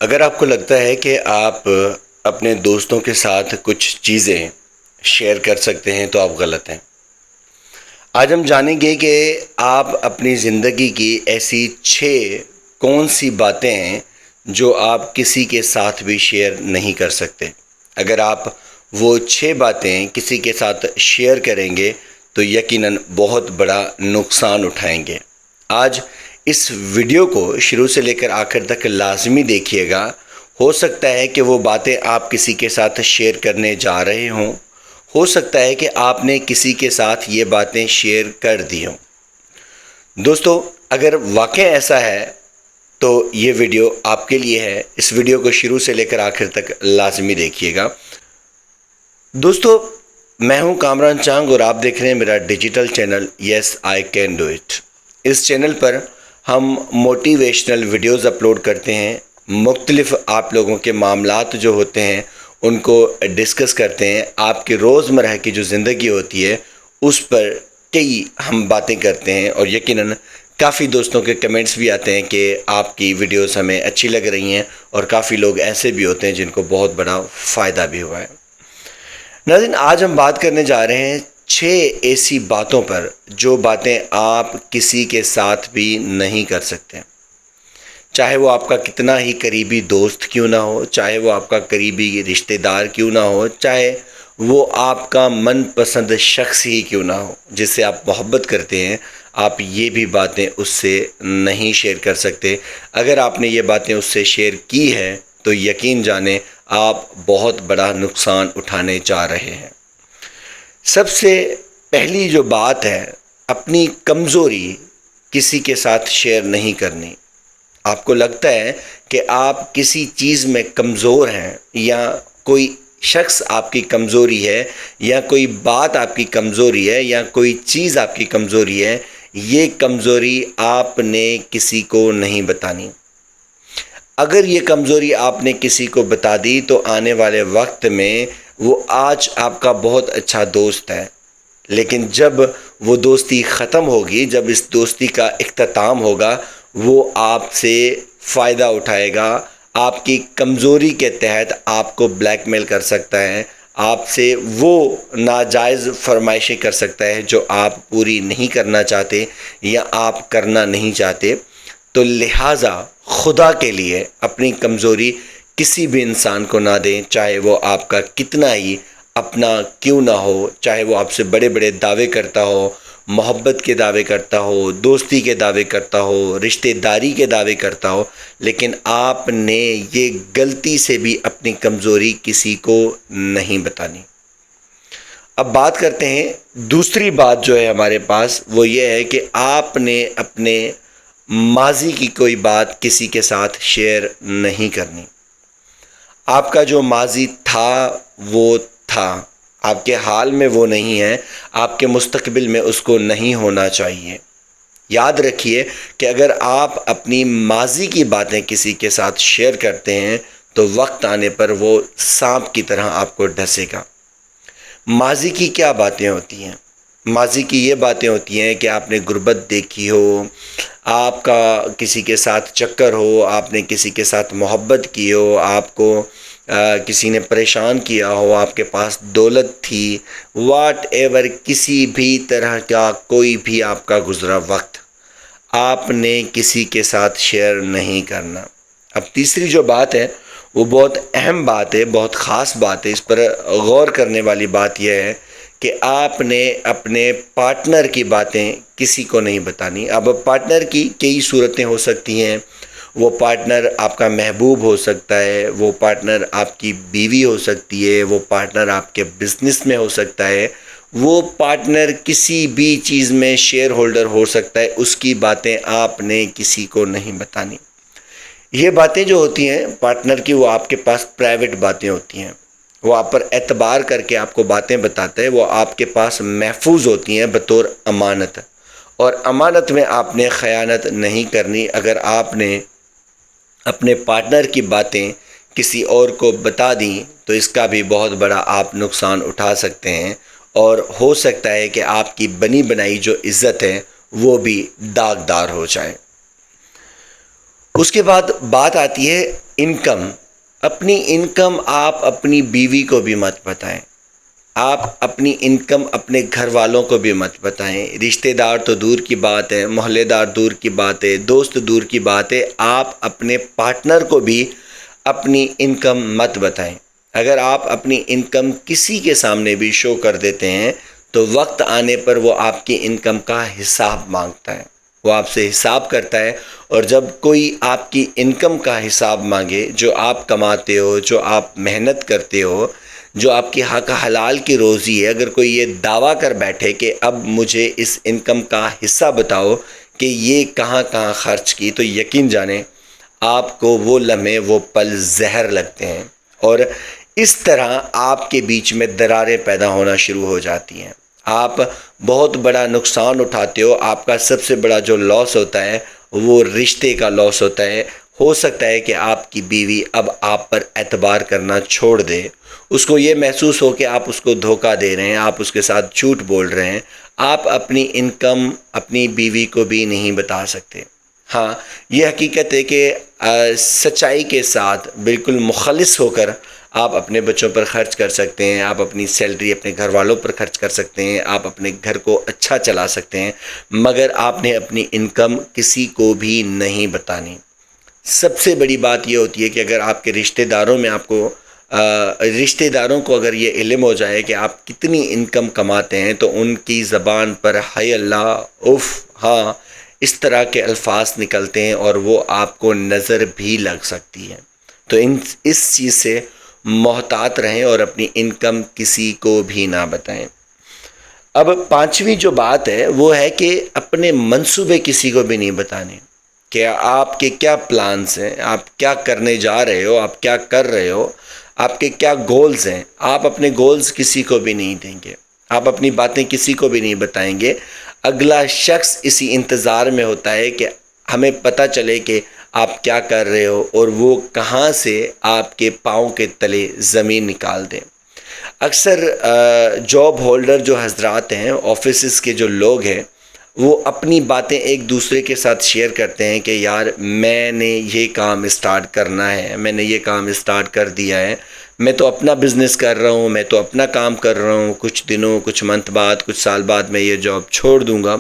اگر آپ کو لگتا ہے کہ آپ اپنے دوستوں کے ساتھ کچھ چیزیں شیئر کر سکتے ہیں تو آپ غلط ہیں۔ آج ہم جانیں گے کہ آپ اپنی زندگی کی ایسی 6 کون سی باتیں ہیں جو آپ کسی کے ساتھ بھی شیئر نہیں کر سکتے۔ اگر آپ وہ 6 باتیں کسی کے ساتھ شیئر کریں گے تو یقیناً بہت بڑا نقصان اٹھائیں گے۔ آج اس ویڈیو کو شروع سے لے کر آخر تک لازمی دیکھیے گا۔ ہو سکتا ہے کہ وہ باتیں آپ کسی کے ساتھ شیئر کرنے جا رہے ہوں، ہو سکتا ہے کہ آپ نے کسی کے ساتھ یہ باتیں شیئر کر دی ہوں۔ دوستو، اگر واقع ایسا ہے تو یہ ویڈیو آپ کے لیے ہے۔ اس ویڈیو کو شروع سے لے کر آخر تک لازمی دیکھیے گا۔ دوستو، میں ہوں کامران چانگ اور آپ دیکھ رہے ہیں میرا digital channel yes I can do it. اس چینل پر ہم موٹیویشنل ویڈیوز اپلوڈ کرتے ہیں، مختلف آپ لوگوں کے معاملات جو ہوتے ہیں ان کو ڈسکس کرتے ہیں، آپ کے روزمرہ کی جو زندگی ہوتی ہے اس پر کئی ہم باتیں کرتے ہیں، اور یقیناً کافی دوستوں کے کمنٹس بھی آتے ہیں کہ آپ کی ویڈیوز ہمیں اچھی لگ رہی ہیں، اور کافی لوگ ایسے بھی ہوتے ہیں جن کو بہت بڑا فائدہ بھی ہوا ہے۔ ناظرین، آج ہم بات کرنے جا رہے ہیں 6 ایسی باتوں پر جو باتیں آپ کسی کے ساتھ بھی نہیں کر سکتے، چاہے وہ آپ کا کتنا ہی قریبی دوست کیوں نہ ہو، چاہے وہ آپ کا قریبی رشتہ دار کیوں نہ ہو، چاہے وہ آپ کا من پسند شخص ہی کیوں نہ ہو جس سے آپ محبت کرتے ہیں، آپ یہ بھی باتیں اس سے نہیں شیئر کر سکتے۔ اگر آپ نے یہ باتیں اس سے شیئر کی ہے تو یقین جانیں آپ بہت بڑا نقصان اٹھانے جا رہے ہیں۔ سب سے پہلی جو بات ہے، اپنی کمزوری کسی کے ساتھ شیئر نہیں کرنی۔ آپ کو لگتا ہے کہ آپ کسی چیز میں کمزور ہیں، یا کوئی شخص آپ کی کمزوری ہے، یا کوئی بات آپ کی کمزوری ہے، یا کوئی چیز آپ کی کمزوری ہے، یہ کمزوری آپ نے کسی کو نہیں بتانی۔ اگر یہ کمزوری آپ نے کسی کو بتا دی تو آنے والے وقت میں وہ آج آپ کا بہت اچھا دوست ہے، لیکن جب وہ دوستی ختم ہوگی، جب اس دوستی کا اختتام ہوگا، وہ آپ سے فائدہ اٹھائے گا، آپ کی کمزوری کے تحت آپ کو بلیک میل کر سکتا ہے، آپ سے وہ ناجائز فرمائشیں کر سکتا ہے جو آپ پوری نہیں کرنا چاہتے یا آپ کرنا نہیں چاہتے۔ تو لہٰذا خدا کے لیے اپنی کمزوری کسی بھی انسان کو نہ دیں، چاہے وہ آپ کا کتنا ہی اپنا کیوں نہ ہو، چاہے وہ آپ سے بڑے بڑے دعوے کرتا ہو، محبت کے دعوے کرتا ہو، دوستی کے دعوے کرتا ہو، رشتہ داری کے دعوے کرتا ہو، لیکن آپ نے یہ غلطی سے بھی اپنی کمزوری کسی کو نہیں بتانی۔ اب بات کرتے ہیں دوسری بات جو ہے ہمارے پاس، وہ یہ ہے کہ آپ نے اپنے ماضی کی کوئی بات کسی کے ساتھ شیئر نہیں کرنی۔ آپ کا جو ماضی تھا وہ تھا، آپ کے حال میں وہ نہیں ہے، آپ کے مستقبل میں اس کو نہیں ہونا چاہیے۔ یاد رکھیے کہ اگر آپ اپنی ماضی کی باتیں کسی کے ساتھ شیئر کرتے ہیں تو وقت آنے پر وہ سانپ کی طرح آپ کو ڈسے گا۔ ماضی کی کیا باتیں ہوتی ہیں؟ ماضی کی یہ باتیں ہوتی ہیں کہ آپ نے غربت دیکھی ہو، آپ کا کسی کے ساتھ چکر ہو، آپ نے کسی کے ساتھ محبت کی ہو، آپ کو کسی نے پریشان کیا ہو، آپ کے پاس دولت تھی، واٹ ایور، کسی بھی طرح کا کوئی بھی آپ کا گزرا وقت آپ نے کسی کے ساتھ شیئر نہیں کرنا۔ اب تیسری جو بات ہے وہ بہت اہم بات ہے، بہت خاص بات ہے، اس پر غور کرنے والی بات یہ ہے کہ آپ نے اپنے پارٹنر کی باتیں کسی کو نہیں بتانی۔ اب پارٹنر کی کئی صورتیں ہو سکتی ہیں۔ وہ پارٹنر آپ کا محبوب ہو سکتا ہے، وہ پارٹنر آپ کی بیوی ہو سکتی ہے، وہ پارٹنر آپ کے بزنس میں ہو سکتا ہے، وہ پارٹنر کسی بھی چیز میں شیئر ہولڈر ہو سکتا ہے، اس کی باتیں آپ نے کسی کو نہیں بتانی۔ یہ باتیں جو ہوتی ہیں پارٹنر کی، وہ آپ کے پاس پرائیویٹ باتیں ہوتی ہیں، وہ آپ پر اعتبار کر کے آپ کو باتیں بتاتا ہے، وہ آپ کے پاس محفوظ ہوتی ہیں بطور امانت، اور امانت میں آپ نے خیانت نہیں کرنی۔ اگر آپ نے اپنے پارٹنر کی باتیں کسی اور کو بتا دیں تو اس کا بھی بہت بڑا آپ نقصان اٹھا سکتے ہیں، اور ہو سکتا ہے کہ آپ کی بنی بنائی جو عزت ہے وہ بھی داغدار ہو جائے۔ اس کے بعد بات آتی ہے اپنی انکم آپ اپنی بیوی کو بھی مت بتائیں، آپ اپنی انکم اپنے گھر والوں کو بھی مت بتائیں، رشتہ دار تو دور کی بات ہے، محلے دار دور کی بات ہے، دوست دور کی بات ہے، آپ اپنے پارٹنر کو بھی اپنی انکم مت بتائیں۔ اگر آپ اپنی انکم کسی کے سامنے بھی شو کر دیتے ہیں تو وقت آنے پر وہ آپ کی انکم کا حساب مانگتا ہے، وہ آپ سے حساب کرتا ہے، اور جب کوئی آپ کی انکم کا حساب مانگے، جو آپ کماتے ہو، جو آپ محنت کرتے ہو، جو آپ کی حق حلال کی روزی ہے، اگر کوئی یہ دعویٰ کر بیٹھے کہ اب مجھے اس انکم کا حصہ بتاؤ کہ یہ کہاں کہاں خرچ کی، تو یقین جانیں آپ کو وہ لمحے وہ پل زہر لگتے ہیں، اور اس طرح آپ کے بیچ میں دراریں پیدا ہونا شروع ہو جاتی ہیں، آپ بہت بڑا نقصان اٹھاتے ہو۔ آپ کا سب سے بڑا جو لاس ہوتا ہے وہ رشتے کا لاس ہوتا ہے۔ ہو سکتا ہے کہ آپ کی بیوی اب آپ پر اعتبار کرنا چھوڑ دے، اس کو یہ محسوس ہو کہ آپ اس کو دھوکہ دے رہے ہیں، آپ اس کے ساتھ جھوٹ بول رہے ہیں۔ آپ اپنی انکم اپنی بیوی کو بھی نہیں بتا سکتے۔ ہاں، یہ حقیقت ہے کہ سچائی کے ساتھ بالکل مخلص ہو کر آپ اپنے بچوں پر خرچ کر سکتے ہیں، آپ اپنی سیلری اپنے گھر والوں پر خرچ کر سکتے ہیں، آپ اپنے گھر کو اچھا چلا سکتے ہیں، مگر آپ نے اپنی انکم کسی کو بھی نہیں بتانی۔ سب سے بڑی بات یہ ہوتی ہے کہ اگر آپ کے رشتہ داروں کو اگر یہ علم ہو جائے کہ آپ کتنی انکم کماتے ہیں، تو ان کی زبان پر ہائے اللہ، اف، ہاں، اس طرح کے الفاظ نکلتے ہیں، اور وہ آپ کو نظر بھی لگ سکتی ہے۔ تو اس چیز سے محتاط رہیں اور اپنی انکم کسی کو بھی نہ بتائیں۔ اب پانچویں جو بات ہے وہ ہے کہ اپنے منصوبے کسی کو بھی نہیں بتانے، کہ آپ کے کیا پلانز ہیں، آپ کیا کرنے جا رہے ہو، آپ کیا کر رہے ہو، آپ کے کیا گولز ہیں۔ آپ اپنے گولز کسی کو بھی نہیں دیں گے، آپ اپنی باتیں کسی کو بھی نہیں بتائیں گے۔ اگلا شخص اسی انتظار میں ہوتا ہے کہ ہمیں پتہ چلے کہ آپ کیا کر رہے ہو، اور وہ کہاں سے آپ کے پاؤں کے تلے زمین نکال دیں۔ اکثر جاب ہولڈر جو حضرات ہیں، آفیسز کے جو لوگ ہیں، وہ اپنی باتیں ایک دوسرے کے ساتھ شیئر کرتے ہیں کہ یار میں نے یہ کام اسٹارٹ کرنا ہے، میں نے یہ کام اسٹارٹ کر دیا ہے، میں تو اپنا بزنس کر رہا ہوں، میں تو اپنا کام کر رہا ہوں، کچھ دنوں، کچھ منتھ بعد، کچھ سال بعد میں یہ جاب چھوڑ دوں گا۔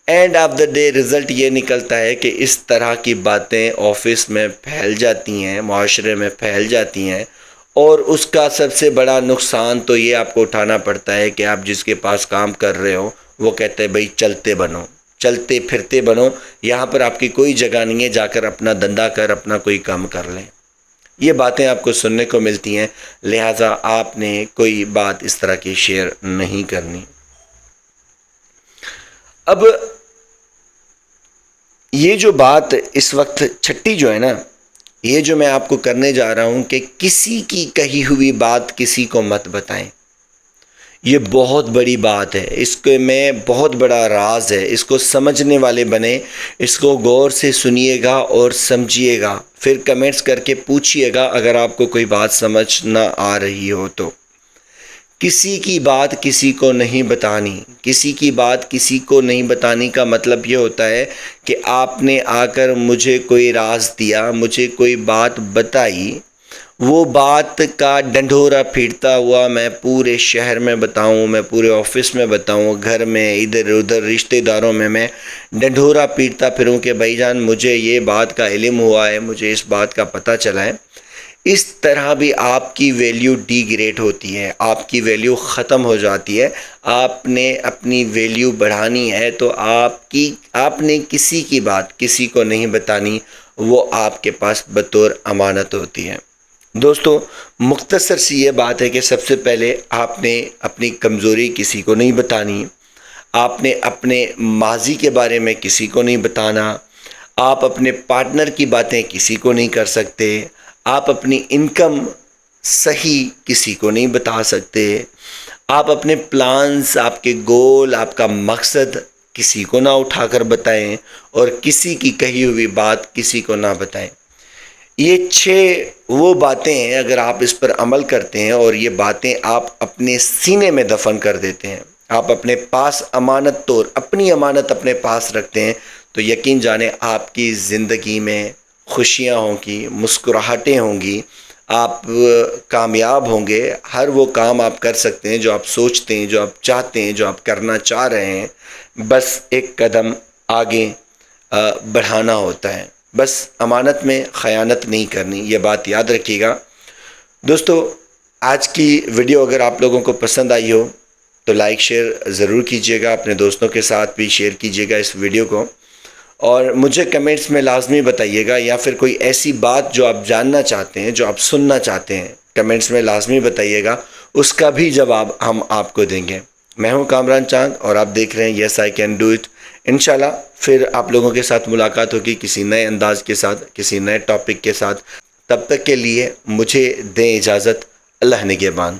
End of the day result یہ نکلتا ہے کہ اس طرح کی باتیں آفس میں پھیل جاتی ہیں، معاشرے میں پھیل جاتی ہیں، اور اس کا سب سے بڑا نقصان تو یہ آپ کو اٹھانا پڑتا ہے کہ آپ جس کے پاس کام کر رہے ہو وہ کہتے ہیں بھئی چلتے بنو، چلتے پھرتے بنو، یہاں پر آپ کی کوئی جگہ نہیں ہے، جا کر اپنا دھندا کر، اپنا کوئی کام کر لیں۔ یہ باتیں آپ کو سننے کو ملتی ہیں، لہٰذا آپ نے کوئی بات اس طرح کی شیئر نہیں کرنی۔ اب یہ جو بات اس وقت چھٹی جو ہے نا، یہ جو میں آپ کو کرنے جا رہا ہوں کہ کسی کی کہی ہوئی بات کسی کو مت بتائیں، یہ بہت بڑی بات ہے، اس کے میں بہت بڑا راز ہے، اس کو سمجھنے والے بنے، اس کو غور سے سنیے گا اور سمجھیے گا، پھر کمنٹس کر کے پوچھیے گا اگر آپ کو کوئی بات سمجھ نہ آ رہی ہو تو۔ کسی کی بات کسی کو نہیں بتانی، کسی کی بات کسی کو نہیں بتانے کا مطلب یہ ہوتا ہے کہ آپ نے آ کر مجھے کوئی راز دیا، مجھے کوئی بات بتائی، وہ بات کا ڈنڈورا پھیرتا ہوا میں پورے شہر میں بتاؤں، میں پورے آفس میں بتاؤں، گھر میں، ادھر ادھر رشتہ داروں میں ڈنڈورا پیٹتا پھروں کہ بھائی جان مجھے یہ بات کا علم ہوا ہے، مجھے اس بات کا پتہ چلا ہے۔ اس طرح بھی آپ کی ویلیو ڈی گریڈ ہوتی ہے، آپ کی ویلیو ختم ہو جاتی ہے۔ آپ نے اپنی ویلیو بڑھانی ہے تو آپ نے کسی کی بات کسی کو نہیں بتانی، وہ آپ کے پاس بطور امانت ہوتی ہے۔ دوستو، مختصر سی یہ بات ہے کہ سب سے پہلے آپ نے اپنی کمزوری کسی کو نہیں بتانی، آپ نے اپنے ماضی کے بارے میں کسی کو نہیں بتانا، آپ اپنے پارٹنر کی باتیں کسی کو نہیں کر سکتے، آپ اپنی انکم صحیح کسی کو نہیں بتا سکتے، آپ اپنے پلانز، آپ کے گول، آپ کا مقصد کسی کو نہ اٹھا کر بتائیں، اور کسی کی کہی ہوئی بات کسی کو نہ بتائیں۔ یہ 6 وہ باتیں ہیں، اگر آپ اس پر عمل کرتے ہیں اور یہ باتیں آپ اپنے سینے میں دفن کر دیتے ہیں، آپ اپنے پاس امانت طور اپنی امانت اپنے پاس رکھتے ہیں، تو یقین جانیں آپ کی زندگی میں خوشیاں ہوں گی، مسکراہٹیں ہوں گی، آپ کامیاب ہوں گے، ہر وہ کام آپ کر سکتے ہیں جو آپ سوچتے ہیں، جو آپ چاہتے ہیں، جو آپ کرنا چاہ رہے ہیں، بس ایک قدم آگے بڑھانا ہوتا ہے، بس امانت میں خیانت نہیں کرنی، یہ بات یاد رکھیے گا دوستو۔ آج کی ویڈیو اگر آپ لوگوں کو پسند آئی ہو تو لائک شیئر ضرور کیجیے گا، اپنے دوستوں کے ساتھ بھی شیئر کیجیے گا اس ویڈیو کو، اور مجھے کمنٹس میں لازمی بتائیے گا، یا پھر کوئی ایسی بات جو آپ جاننا چاہتے ہیں، جو آپ سننا چاہتے ہیں، کمنٹس میں لازمی بتائیے گا، اس کا بھی جواب ہم آپ کو دیں گے۔ میں ہوں کامران چاند اور آپ دیکھ رہے ہیں یس آئی کین ڈو اٹ۔ انشاءاللہ پھر آپ لوگوں کے ساتھ ملاقات ہوگی کسی نئے انداز کے ساتھ، کسی نئے ٹاپک کے ساتھ۔ تب تک کے لیے مجھے دیں اجازت۔ اللہ نگہبان۔